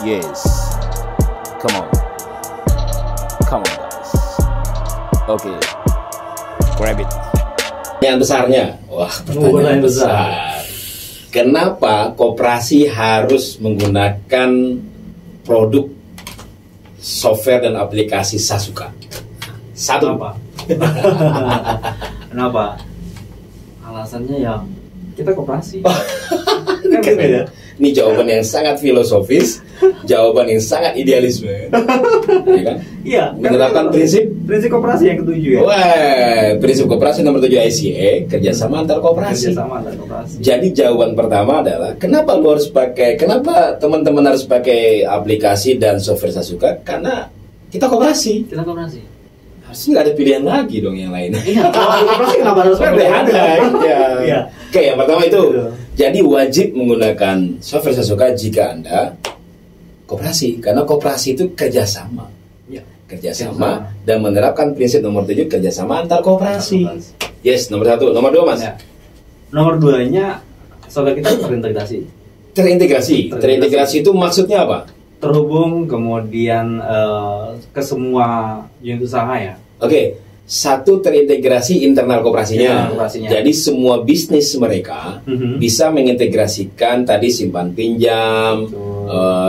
Yes. Come on. Come on, guys. Okay. Grab it. Yang besarnya, wah pertanyaan besar. Kenapa koperasi harus menggunakan produk software dan aplikasi Sasuka? Satu. Kenapa? Kenapa? Alasannya ya kita koperasi. Kan gitu ya. Ini jawaban yang sangat filosofis, jawaban yang sangat idealisme, ya kan? Iya. Menerapkan prinsip koperasi yang ketujuh ya. Wah, prinsip koperasi nomor 7 ICA, kerjasama antar koperasi. Kerjasama antar koperasi. Jadi jawaban pertama adalah kenapa teman-teman harus pakai aplikasi dan software Sasuka? Karena kita koperasi. Kita koperasi. Harusnya nggak ada pilihan lagi dong yang lain. Iya. Kalau koperasi kenapa harus pakai? Ada. Iya. Oke, yang pertama itu. Betul. Jadi wajib menggunakan software Sasuka jika Anda koperasi, karena koperasi itu kerjasama. Ya. Kerjasama dan menerapkan prinsip nomor 7 kerjasama antar koperasi. Yes, nomor 1. Nomor 2, Mas. Ya. Nomor 2-nya software kita terintegrasi. Terintegrasi itu maksudnya apa? Terhubung kemudian ke semua unit usaha ya. Oke. Satu, terintegrasi internal koperasinya. Jadi semua bisnis mereka bisa mengintegrasikan tadi simpan pinjam,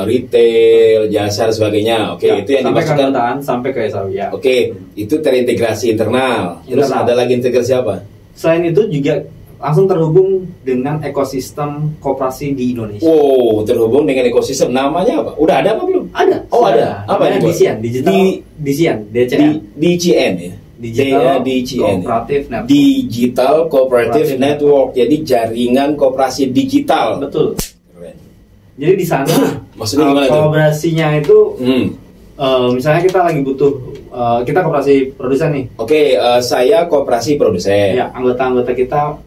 retail, jasa dan sebagainya. Oke, Ya, itu yang dimaksudkan. Sampai ke SAW ya. Oke, itu terintegrasi internal. Terus ada lagi integrasi apa? Selain itu juga langsung terhubung dengan ekosistem koperasi di Indonesia. Oh, terhubung dengan ekosistem. Namanya apa? Udah ada apa belum? Ada. Oh, ada. Apa namanya itu? DCN, DCN, DCN ya. Digital DCN. Cooperative Network. Digital Cooperative Network. Jadi jaringan koperasi digital. Betul. Keren. Jadi di sana Maksudnya gimana tuh? kolaborasinya itu misalnya kita lagi butuh kita koperasi produsen nih. Oke, saya koperasi produsen. Ya, anggota-anggota kita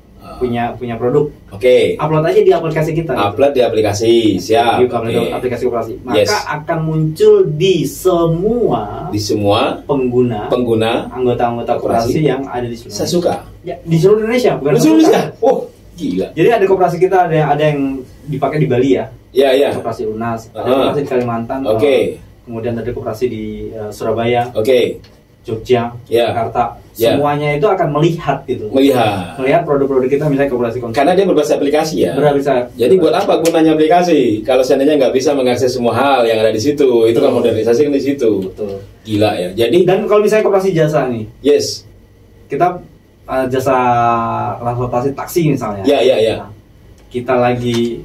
punya produk. Oke. Upload aja di aplikasi kita. Upload di aplikasi. Siap. Di aplikasi koperasi. Maka Yes. akan muncul di semua pengguna anggota-anggota koperasi yang ada di seluruh Sasuka. Ya, di seluruh Indonesia, bukan Di seluruh Sasuka. Indonesia. Oh, gila. Jadi ada koperasi kita ada yang dipakai di Bali ya. Ya, ya. Koperasi Unas, ada koperasi di Kalimantan. Oke. Kemudian ada koperasi di Surabaya, Oke. Jogja, Ya. Jakarta. Ya. Semuanya itu akan melihat gitu. Melihat produk-produk kita misalnya koperasi konsumen. karena dia berbasis aplikasi ya. Jadi buat apa gunanya aplikasi? Kalau seandainya nggak bisa mengakses semua hal yang ada di situ, itu kan modernisasi kan di situ. Betul. Gila ya. Jadi Dan kalau misalnya koperasi jasa nih, yes. kita jasa transportasi taksi misalnya. Ya. Nah, kita lagi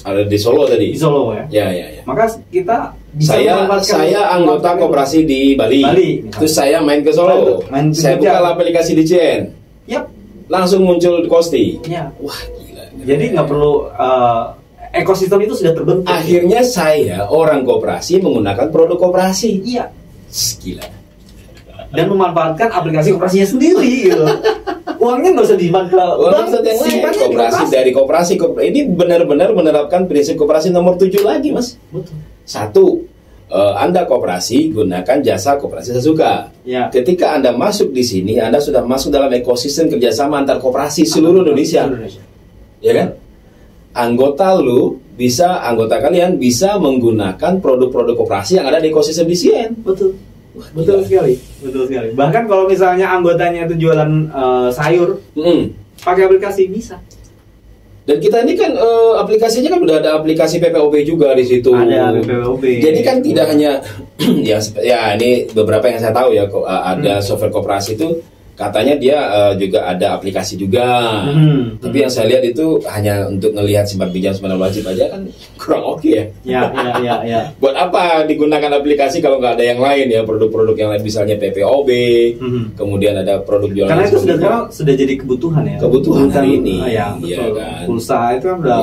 Ada di Solo tadi. di Solo ya. Ya. Maka kita bisa Saya anggota koperasi di Bali. misalnya. Terus saya main ke Solo. Main ke Saya Jogja. buka aplikasi di CN. Yap. Langsung muncul di Kosti. Ya. Wah, gila. Jadi nggak perlu ekosistem itu sudah terbentuk. Akhirnya saya orang koperasi menggunakan produk koperasi. Iya. Gila. Dan memanfaatkan aplikasi koperasinya sendiri gitu. Uangnya nggak usah disimpan ke bank, simpannya di Koperasi dari koperasi. Ini benar-benar menerapkan prinsip koperasi nomor 7 lagi, Mas. Betul. Satu, Anda koperasi gunakan jasa koperasi Sasuka. Ya. Ketika Anda masuk di sini, Anda sudah masuk dalam ekosistem kerjasama antar koperasi seluruh Indonesia. Ya kan? Anggota kalian bisa menggunakan produk-produk koperasi yang ada di ekosistem DCN. Betul. Wah, Betul gila. sekali. Bahkan kalau misalnya anggotanya itu jualan sayur, pakai aplikasi bisa. Dan kita ini kan aplikasinya kan udah ada aplikasi PPOB juga di situ. Ada PPOB. Jadi kan tidak hanya ya ini beberapa yang saya tahu ya ada software koperasi itu katanya dia juga ada aplikasi juga. Tapi yang saya lihat itu hanya untuk ngelihat simpan pinjam simpan wajib aja kan kurang oke ya. Ya. Buat apa digunakan aplikasi kalau nggak ada yang lain ya, produk-produk yang lain misalnya PPOB, kemudian ada produk jualan. Karena itu sudah jadi kebutuhan ya. Kebutuhan hari ini. Ya, Iya betul. kan. Pulsa itu kan udah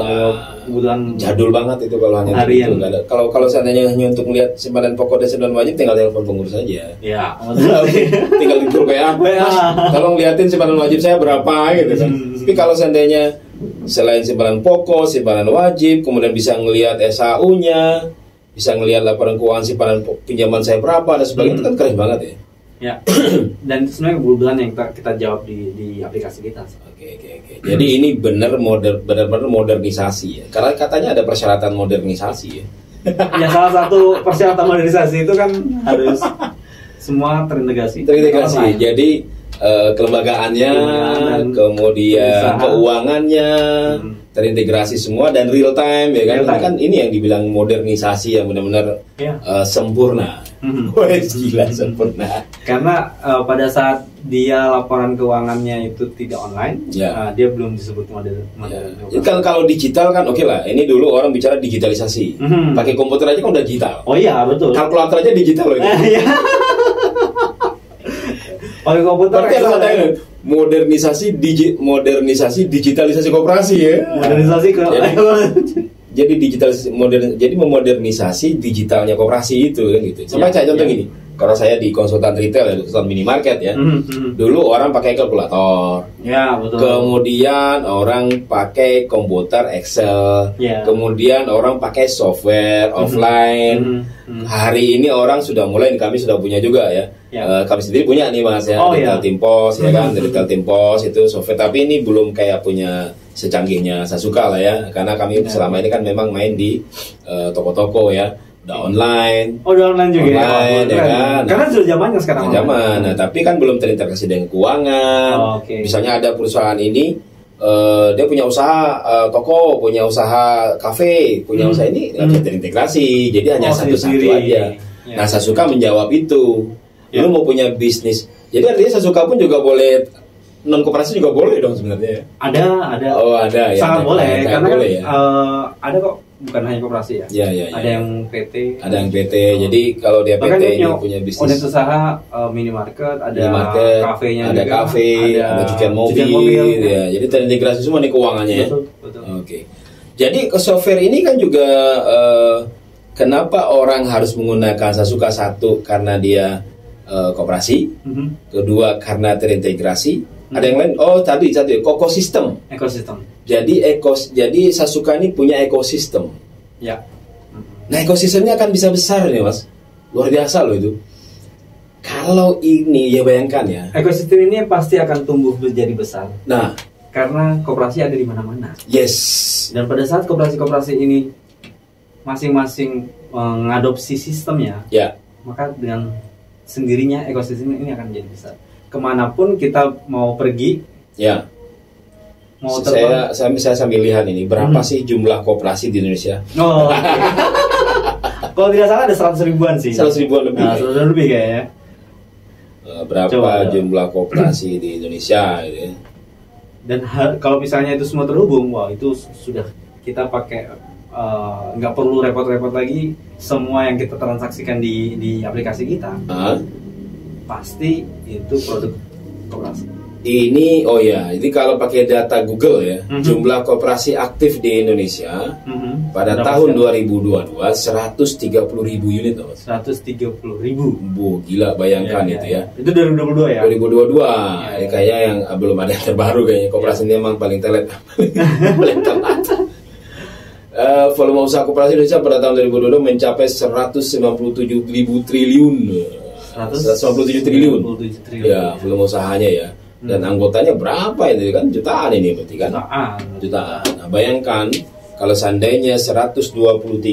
kebutuhan Jadul banget itu kalau hanya harian. itu. Nggak ada. Kalau seandainya hanya untuk melihat simpanan pokok dan simpanan wajib, tinggal telepon pengurus saja. Ya. Tinggal di grup WA. Tolong liatin simpanan wajib saya berapa gitu kan. Tapi kalau seandainya selain simpanan pokok, simpanan wajib, kemudian bisa ngelihat SAU-nya, bisa ngelihat laporan keuangan simpanan pinjaman saya berapa dan sebagainya, itu kan keren banget ya. Ya. Dan itu sebenarnya kebutuhan yang kita jawab di aplikasi kita. Oke. Jadi ini benar-benar modernisasi ya. Karena katanya ada persyaratan modernisasi ya. Ya salah satu persyaratan modernisasi itu kan harus semua terintegrasi. Jadi kelembagaannya, kemudian keuangannya terintegrasi semua dan real time ya kan. Kan ini yang dibilang modernisasi yang benar-benar sempurna. Gila sempurna. Karena pada saat dia laporan keuangannya itu tidak online, dia belum disebut modern. Jadi kalau digital kan oke lah. Ini dulu orang bicara digitalisasi. Pakai komputer aja kan udah digital. Oh iya betul. Kalkulator aja digital loh itu. Pakai komputer. Berarti ada modernisasi digitalisasi koperasi ya. Modernisasi ke jadi jadi memodernisasi digitalnya koperasi itu kan gitu. Sampai saya contoh gini. Kalau saya di konsultan retail ya, konsultan minimarket ya. Dulu orang pakai kalkulator. Ya, betul. Kemudian orang pakai komputer Excel. Kemudian orang pakai software offline. Hari ini orang sudah mulai, kami sudah punya juga ya. Kami sendiri punya nih Mas ya, Retail Team Pos ya kan, Retail Team Pos itu software, tapi ini belum kayak punya secanggihnya Sasuka lah ya, karena kami selama ini kan memang main di toko-toko ya, udah online. Oh, udah online juga online, ya kan. Karena sudah zamannya sekarang. Nah, tapi kan belum terintegrasi dengan keuangan. Misalnya ada perusahaan ini dia punya usaha toko, punya usaha kafe, punya usaha ini nggak bisa terintegrasi, jadi hanya satu-satu aja. Nah, Sasuka menjawab itu. Lu mau punya bisnis, jadi artinya Sasuka pun juga boleh, non koperasi juga boleh dong sebenarnya. Ada. Oh ada ya. Sangat boleh, karena boleh, kan, ada kok, bukan hanya koperasi ya. Ada yang PT. Ada yang PT. Jadi kalau dia PT ini punya bisnis. Unit usaha minimarket, ada kafenya, ada kafe, ada cucian mobil. Ya. Jadi terintegrasi semua nih keuangannya. Betul. Oke. Jadi ke software ini kan juga kenapa orang harus menggunakan Sasuka? Satu karena dia koperasi, kedua karena terintegrasi. Ada yang lain? Oh tadi ekosistem. Jadi Sasuka ini punya ekosistem. Ya. Nah ekosistemnya akan bisa besar nih Mas, luar biasa loh itu. Kalau ini ya bayangkan ya. Ekosistem ini pasti akan tumbuh menjadi besar. Nah, karena koperasi ada di mana-mana. Yes. Dan pada saat koperasi-koperasi ini masing-masing mengadopsi sistemnya, maka dengan sendirinya ekosistem ini akan menjadi besar. Kemanapun kita mau pergi, mau saya sambil lihat ini berapa sih jumlah koperasi di Indonesia? Oh, kalau tidak salah ada 100 ribuan sih. 100 ribuan lebih. 100 ribuan lebih kayaknya. Berapa jumlah koperasi di Indonesia? Gitu ya. Dan kalau misalnya itu semua terhubung, wah itu sudah kita pakai. Nggak perlu repot-repot lagi, semua yang kita transaksikan di aplikasi kita pasti itu produk koperasi. Ini jadi kalau pakai data Google ya, jumlah koperasi aktif di Indonesia pada tahun 2022 130.000 unit loh. 130.000. Gila bayangkan itu ya. Itu 2022 ya. 2022. Ini kayak yang belum ada yang terbaru kayaknya. Koperasi ini emang paling telat. Paling telat. Volume usaha koperasi Indonesia pada tahun 2022 mencapai 197.000 triliun. 197 triliun. Ya, volume usahanya ya. Dan anggotanya berapa itu kan? Jutaan ini berarti kan? Jutaan. Nah, bayangkan kalau seandainya 123.000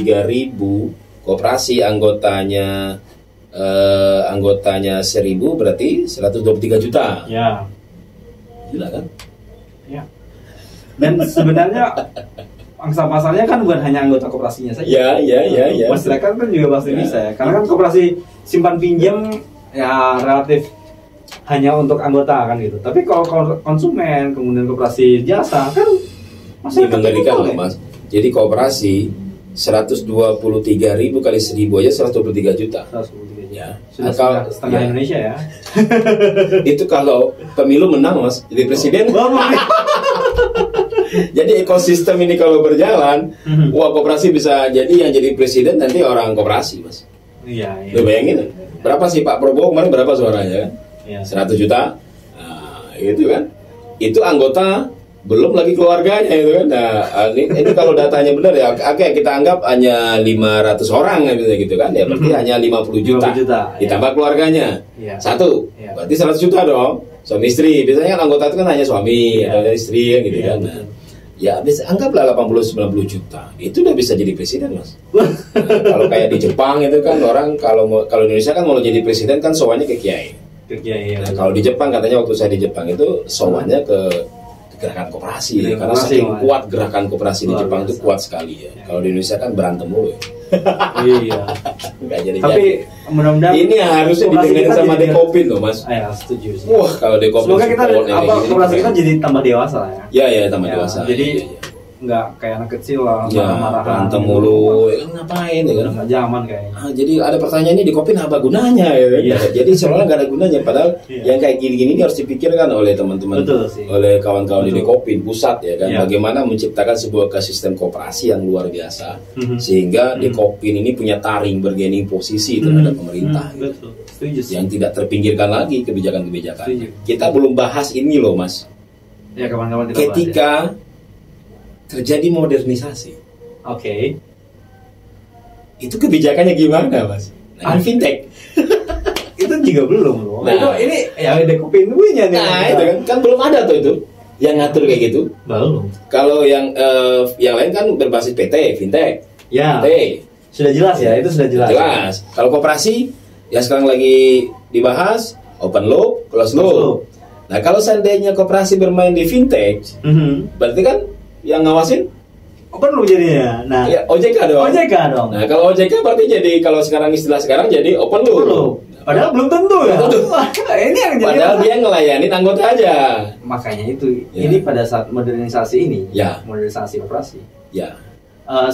koperasi anggotanya 1.000 berarti 123 juta. Ya. Gila kan? Ya. Dan sebenarnya angsa pasarnya kan bukan hanya anggota koperasinya saja. Ya. Masyarakat kan juga pasti bisa ya. Karena kan koperasi simpan pinjam ya relatif hanya untuk anggota kan gitu. Tapi kalau konsumen kemudian koperasi jasa kan masih mengerikan loh Mas. Jadi koperasi 123.000 kali 1.000 aja 123 juta. 123 ya. Sudah setengah Indonesia ya. Itu kalau pemilu menang Mas, jadi presiden. Jadi ekosistem ini kalau berjalan, wah koperasi bisa jadi yang jadi presiden nanti orang koperasi Mas. Iya. Lu bayangin berapa sih Pak Prabowo kemarin berapa suaranya kan? Ya. 100 juta. Nah, itu kan. Itu anggota belum lagi keluarganya itu kan. Nah, ini kalau datanya benar ya, oke kita anggap hanya 500 orang gitu kan. Ya berarti hanya 50 juta. Ditambah keluarganya. Ya. Satu. Ya. Berarti 100 juta dong. Suami istri. Biasanya kan anggota itu kan hanya suami atau istri gitu kan. Ya, anggaplah 80-90 juta. Itu udah bisa jadi presiden, Mas. Nah, kalau kayak di Jepang itu kan orang kalau Indonesia kan mau jadi presiden kan sowannya ke kiai. Nah, kalau di Jepang katanya waktu saya di Jepang itu sowannya ke gerakan koperasi, karena saking kuat gerakan koperasi di Jepang itu kuat sekali ya. Kalau di Indonesia kan berantem mulu. Iya. Nggak jadi. Tapi mudah-mudahan ini harusnya didengerin sama Dekopin loh, Mas. Ya, setuju sih. Wah, kalau Dekopin semoga kita koperasi kita jadi tambah dewasa ya. Iya, tambah dewasa. Jadi nggak kayak anak kecil lah, marah-marahan berantem mulu, ya kan ngapain ya kan? Nggak zaman kayaknya. Jadi ada pertanyaan ini Dekopin apa gunanya ya kan? Jadi seolah nggak ada gunanya, padahal yang kayak gini-gini harus dipikirkan oleh teman-teman, oleh kawan-kawan di Dekopin pusat ya kan, bagaimana menciptakan sebuah ekosistem koperasi yang luar biasa, sehingga Dekopin ini punya taring bergaining posisi terhadap pemerintah, yang tidak terpinggirkan lagi kebijakan-kebijakan. Kita belum bahas ini loh, Mas. Ya, kawan-kawan kita ketika terjadi modernisasi. Oke. Itu kebijakannya gimana, Mas? Nah, fintech. Itu juga belum loh. Nah, itu ini ya Dekopin punya nih. Nah, itu kan belum ada tuh itu yang ngatur kayak gitu. Belum. Kalau yang lain kan berbasis PT, fintech. Ya. PT. Sudah jelas ya, itu sudah jelas. Jelas. Kalau koperasi yang sekarang lagi dibahas open loop, closed loop. Nah, kalau seandainya koperasi bermain di fintech, berarti kan yang ngawasin open loop jadinya. Nah, ya, OJK dong. Nah, kalau OJK berarti jadi kalau sekarang istilah sekarang jadi open loop. Padahal belum tentu ya. Ini yang jadi. Padahal dia ngelayanin anggota aja. Makanya itu. Ini pada saat modernisasi ini, modernisasi koperasi. Ya.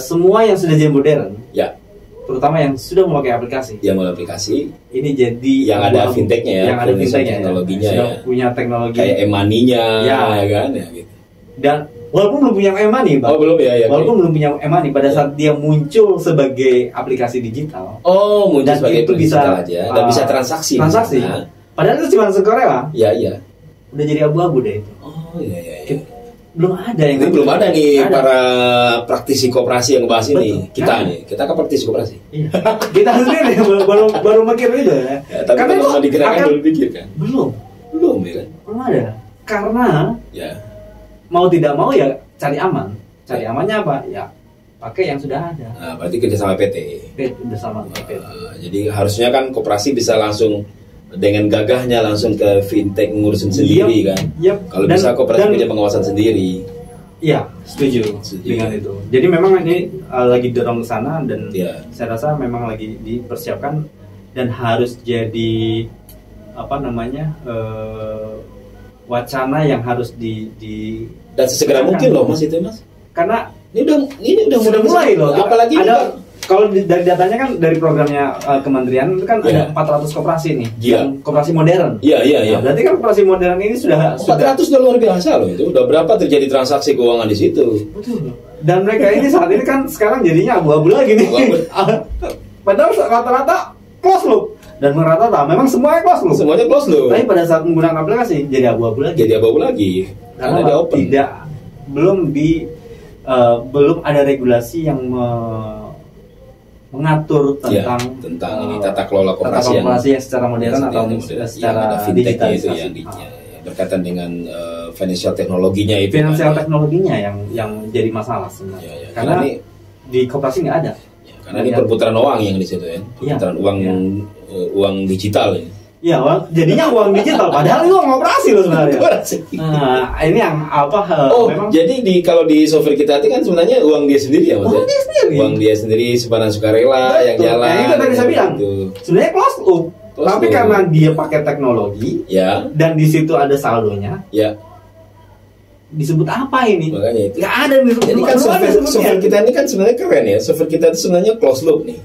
Semua yang sudah jadi modern. Ya. Terutama yang sudah memakai aplikasi. Yang memakai aplikasi. Ini jadi yang ada fintechnya ya. Yang ada fintechnya. Teknologinya sudah punya teknologi. Kayak e-money-nya ya kan ya gitu. Dan walaupun belum punya e-money, Bang. Oh, belum ya. Walaupun belum punya e-money pada saat dia muncul sebagai aplikasi digital. Oh, muncul dan sebagai itu bisa aja dan bisa transaksi. Padahal itu cuma sekolah. Iya. Udah jadi abu-abu deh itu. Oh, iya. Belum ada yang belum ada nih para praktisi koperasi yang ngebahas ini. Kita kan praktisi koperasi. Iya. Kita sendiri baru mikir itu ya. Tapi kalau mau digerakkan belum pikir kan? Belum ya kan? Belum ada. Karena mau tidak mau ya cari aman. Cari amannya apa? Ya pakai yang sudah ada. Nah, berarti kerjasama PT. Bersama PT. Jadi harusnya kan koperasi bisa langsung dengan gagahnya langsung ke fintech ngurusin sendiri kan. Kalau bisa koperasi punya pengawasan sendiri. Iya, setuju dengan itu. Jadi memang ini lagi dorong ke sana dan saya rasa memang lagi dipersiapkan dan harus jadi wacana yang harus di dan sesegera mungkin loh Mas itu Mas. Karena ini udah mulai loh. Apalagi ada kalau dari datanya kan dari programnya kementerian itu kan ada 400 koperasi nih. Yang koperasi modern. Iya. Nah, berarti kan koperasi modern ini sudah 400 udah luar biasa loh itu. Udah berapa terjadi transaksi keuangan di situ. Betul. Dan mereka ini saat ini kan sekarang jadinya abu-abu lagi nih. Padahal rata-rata close loop. Dan rata-rata memang semuanya close loop. Semuanya close loop. Tapi pada saat menggunakan aplikasi jadi abu-abu lagi. Karena dia open. Belum ada regulasi yang mengatur tentang ini tata kelola koperasi yang secara modern atau secara digital itu berkaitan dengan financial teknologinya itu. Financial teknologinya yang jadi masalah sebenarnya. Karena di koperasi nggak ada. Karena ini perputaran uang yang di situ ya. Perputaran uang digital ini. Iya, jadinya uang digital padahal itu uang operasi loh sebenarnya. Nah, ini yang memang jadi kalau di software kita itu kan sebenarnya uang dia sendiri ya Mas. Uang dia sendiri sebarang sukarela yang jalan. Nah, itu tadi saya bilang. Sebenarnya close loop. Tapi karena dia pakai teknologi dan di situ ada saldonya. Disebut apa ini? Makanya itu. Nggak ada disebut. Jadi kan software kita ini kan sebenarnya keren ya. Software kita itu sebenarnya close loop nih.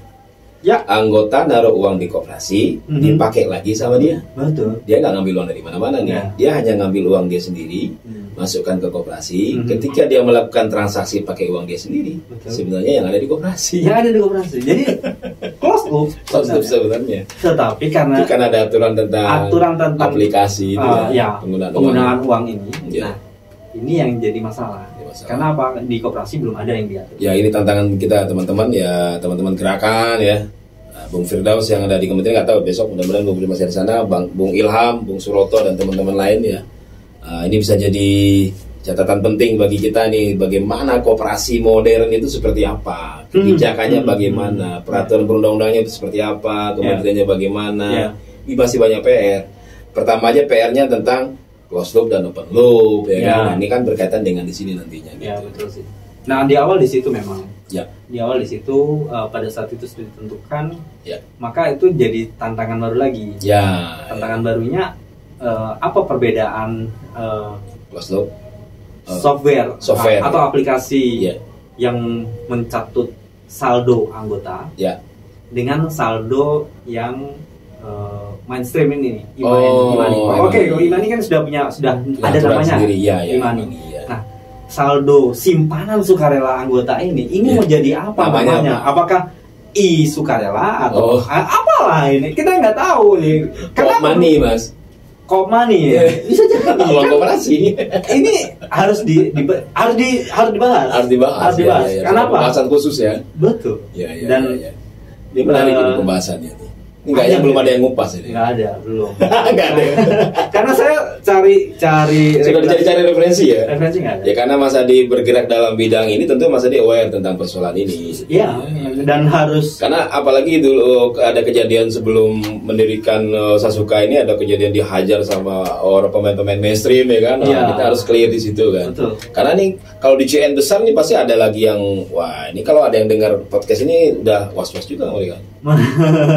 Anggota naruh uang di koperasi, dipakai lagi sama dia. Betul. Dia nggak ngambil uang dari mana-mana nih. Dia hanya ngambil uang dia sendiri, masukkan ke koperasi. Ketika dia melakukan transaksi pakai uang dia sendiri, sebenarnya yang ada di koperasi. Jadi close loop sebenarnya. Tetapi karena ada aturan tentang aplikasi itu penggunaan uang ini. Nah, ini yang jadi masalah. Karena apa? Di koperasi belum ada yang diatur. Ya ini tantangan kita teman-teman teman-teman gerakan ya. Bung Firdaus yang ada di kementerian nggak tahu besok mudah-mudahan Bung Firdaus masih di sana, Bung Ilham, Bung Suroto dan teman-teman lain ya. Ini bisa jadi catatan penting bagi kita nih, bagaimana koperasi modern itu seperti apa, kebijakannya bagaimana, peraturan perundang-undangnya itu seperti apa, kementeriannya bagaimana. Ini masih banyak PR. Pertama aja PR-nya tentang closed loop dan open loop, ya kan? Nah, ini kan berkaitan dengan di sini nantinya. Ya, betul sih. Nah, di awal di situ memang. Ya. Di awal di situ pada saat itu sudah ditentukan, maka itu jadi tantangan baru lagi. Ya. Tantangan barunya apa perbedaan closed loop software atau aplikasi ya, yang mencatut saldo anggota dengan saldo yang mainstream ini Imani. Oke, kalau Imani kan sudah ada namanya sendiri, Imani. Nah, saldo simpanan sukarela anggota ini mau jadi apa namanya? Apakah sukarela atau apalah ini? Kita nggak tahu nih. Kenapa money, Mas? Money ya. Bisa jadi uang koperasi. Ini harus dibahas. Harus dibahas. Kenapa? Pembahasan khusus ya. Betul. Dan ini menarik ini pembahasannya nih. Enggaknya belum ada yang ngupas ini. Enggak ada, belum. Enggak ada. Karena saya cari sudah dicari referensi ya. Referensi enggak ada. Ya karena Mas Adi bergerak dalam bidang ini, tentu Mas Adi aware tentang persoalan ini. Iya, dan harus. Karena apalagi dulu ada kejadian sebelum mendirikan Sasuka ini, ada kejadian dihajar sama orang pemain-pemain mainstream ya kan. Nah, kita harus clear di situ kan. Betul. Karena nih kalau di CN besar nih pasti ada lagi yang ini kalau ada yang dengar podcast ini udah was-was juga mereka.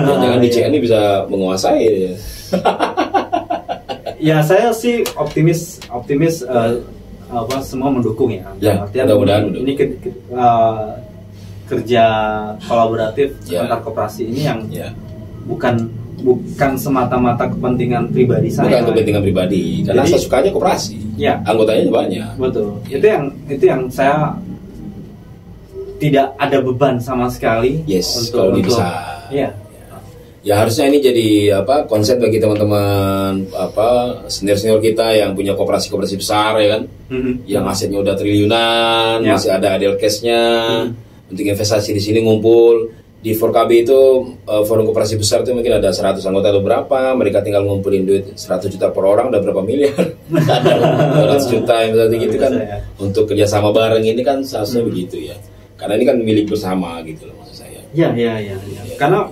Jangan di CN ini bisa menguasai ya. Ya saya sih optimis semua mendukung ya. Mudah-mudahan ini kerja kolaboratif antar koperasi ini yang bukan semata-mata kepentingan pribadi saya. Bukan kepentingan pribadi, karena saya sukanya koperasi. Ya. Anggotanya banyak. Betul. Itu yang saya tidak ada beban sama sekali kalau ini bisa. Ya harusnya ini jadi konsep bagi teman-teman senior kita yang punya koperasi besar ya kan, yang asetnya udah triliunan, masih ada idle cash-nya, untuk investasi di sini ngumpul di 4KB itu forum koperasi besar itu mungkin ada 100 anggota atau berapa, mereka tinggal ngumpulin duit 100 juta per orang udah berapa miliar, ada 200 juta yang seperti gitu kan, untuk kerjasama bareng ini kan seharusnya begitu ya, karena ini kan milik bersama gitu loh maksud saya. Ya. Karena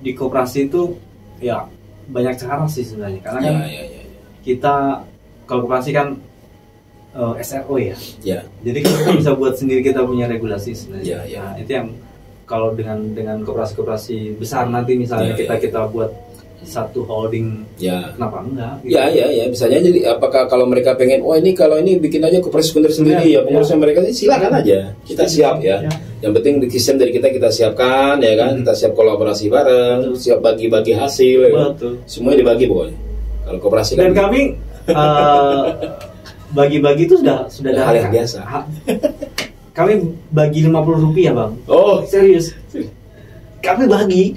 di koperasi itu ya banyak cara sih sebenarnya, karena kan kita kalau koperasi kan SRO ya. Jadi kita bisa buat sendiri, kita punya regulasi sebenarnya. Nah, itu yang kalau dengan koperasi besar nanti misalnya kita buat satu holding, kenapa enggak? Gitu. Ya, misalnya jadi apakah kalau mereka pengen, ini kalau ini bikin aja koperasi sendiri pengurusnya mereka silakan aja, kita siap ya. Yang penting di sistem dari kita siapkan ya kan, kita siap kolaborasi bareng, siap bagi-bagi hasil, ya kan? Semuanya dibagi pokoknya. Kalau koperasi dan kan kami bagi-bagi itu sudah hal yang biasa. Kami bagi Rp50 Bang. Oh serius? Kami bagi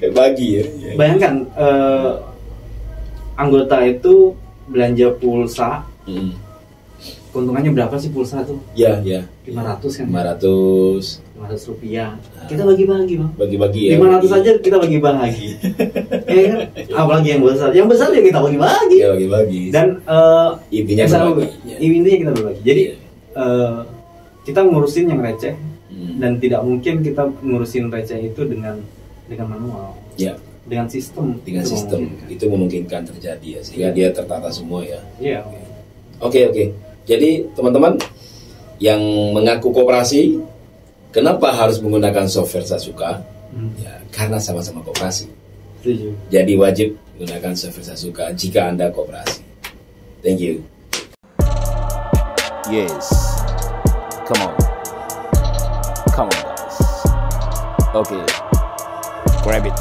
ya. Bayangkan anggota itu belanja pulsa, keuntungannya berapa sih pulsa tuh? 500 kan? 500 rupiah. Kita bagi-bagi Bang. Bagi-bagi ya. 500 aja kita bagi-bagi. Ya kan? Apalagi yang besar. Yang besar ya kita bagi-bagi. Ya bagi-bagi. Dan intinya kita berbagi. Jadi kita ngurusin yang receh dan tidak mungkin kita ngurusin receh itu dengan manual. Dengan sistem. Itu memungkinkan terjadi ya, sehingga dia tertata semua ya. Iya. Oke. Jadi teman-teman yang mengaku koperasi, kenapa harus menggunakan software Sasuka? Ya, karena sama-sama koperasi. Setuju. Jadi wajib menggunakan software Sasuka jika Anda koperasi. Thank you. Yes. Come on guys. Okay. Grab it.